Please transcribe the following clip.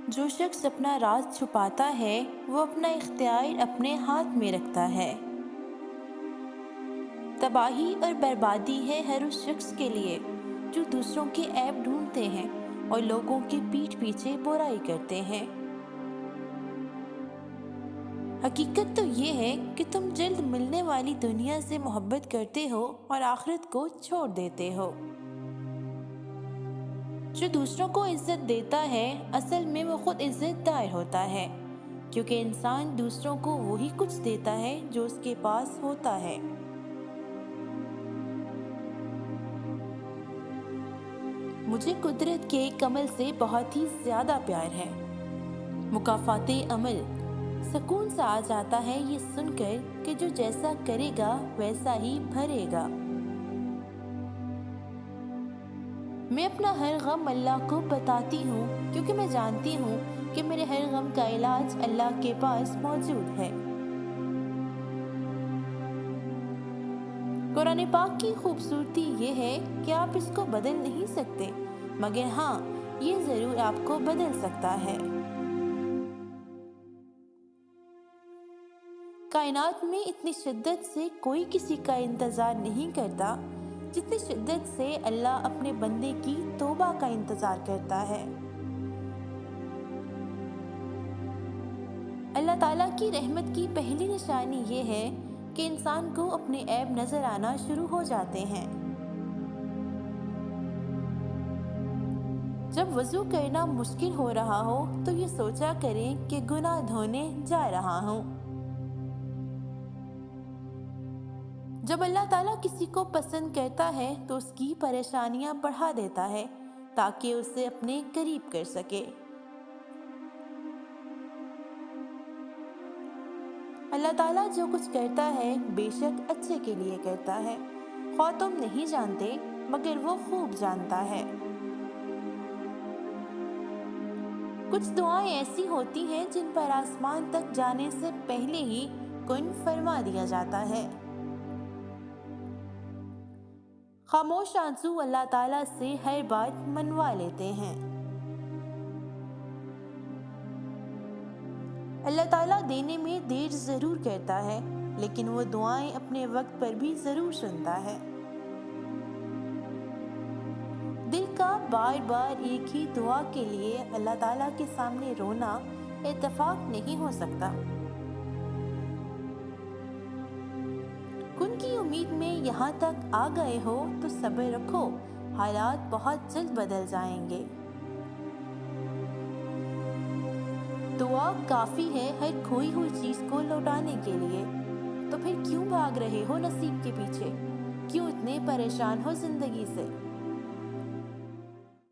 جو شخص اپنا راز چھپاتا ہے وہ اپنا اختیار اپنے ہاتھ میں رکھتا ہے۔ تباہی اور بربادی ہے ہر اس شخص کے لیے جو دوسروں کے عیب ڈھونڈتے ہیں اور لوگوں کی پیٹھ پیچھے برائی کرتے ہیں۔ حقیقت تو یہ ہے کہ تم جلد ملنے والی دنیا سے محبت کرتے ہو اور آخرت کو چھوڑ دیتے ہو۔ جو دوسروں کو عزت دیتا ہے اصل میں وہ خود عزت دار ہوتا ہے، کیونکہ انسان دوسروں کو وہی کچھ دیتا ہے جو اس کے پاس ہوتا ہے۔ مجھے قدرت کے ایک عمل سے بہت ہی زیادہ پیار ہے، مکافات عمل۔ سکون سا آ جاتا ہے یہ سن کر کہ جو جیسا کرے گا ویسا ہی بھرے گا۔ میں اپنا ہر غم اللہ کو بتاتی ہوں کیونکہ میں جانتی ہوں کہ میرے ہر غم کا علاج اللہ کے پاس موجود ہے۔ قرآن پاک کی خوبصورتی یہ ہے کہ آپ اس کو بدل نہیں سکتے، مگر ہاں یہ ضرور آپ کو بدل سکتا ہے۔ کائنات میں اتنی شدت سے کوئی کسی کا انتظار نہیں کرتا جتنی شدت سے اللہ اپنے بندے کی توبہ کا انتظار کرتا ہے۔ اللہ تعالیٰ کی رحمت کی پہلی نشانی یہ ہے کہ انسان کو اپنے عیب نظر آنا شروع ہو جاتے ہیں۔ جب وضو کرنا مشکل ہو رہا ہو تو یہ سوچا کریں کہ گناہ دھونے جا رہا ہوں۔ جب اللہ تعالیٰ کسی کو پسند کرتا ہے تو اس کی پریشانیاں بڑھا دیتا ہے تاکہ اسے اپنے قریب کر سکے۔ اللہ تعالیٰ جو کچھ کرتا ہے بے شک اچھے کے لیے کرتا ہے، خواہ تم نہیں جانتے مگر وہ خوب جانتا ہے۔ کچھ دعائیں ایسی ہوتی ہیں جن پر آسمان تک جانے سے پہلے ہی کن فرما دیا جاتا ہے۔ خاموش آنسو اللہ تعالیٰ سے ہر بات منوا لیتے ہیں۔ اللہ تعالیٰ دینے میں دیر ضرور کرتا ہے لیکن وہ دعائیں اپنے وقت پر بھی ضرور سنتا ہے۔ دل کا بار بار ایک ہی دعا کے لیے اللہ تعالیٰ کے سامنے رونا اتفاق نہیں ہو سکتا۔ کن کی امید میں یہاں تک آ گئے ہو تو صبر رکھو، حالات بہت جلد بدل جائیں گے۔ دعا کافی ہے ہر کھوئی ہوئی چیز کو لوٹانے کے لیے، تو پھر کیوں بھاگ رہے ہو نصیب کے پیچھے؟ کیوں اتنے پریشان ہو زندگی سے؟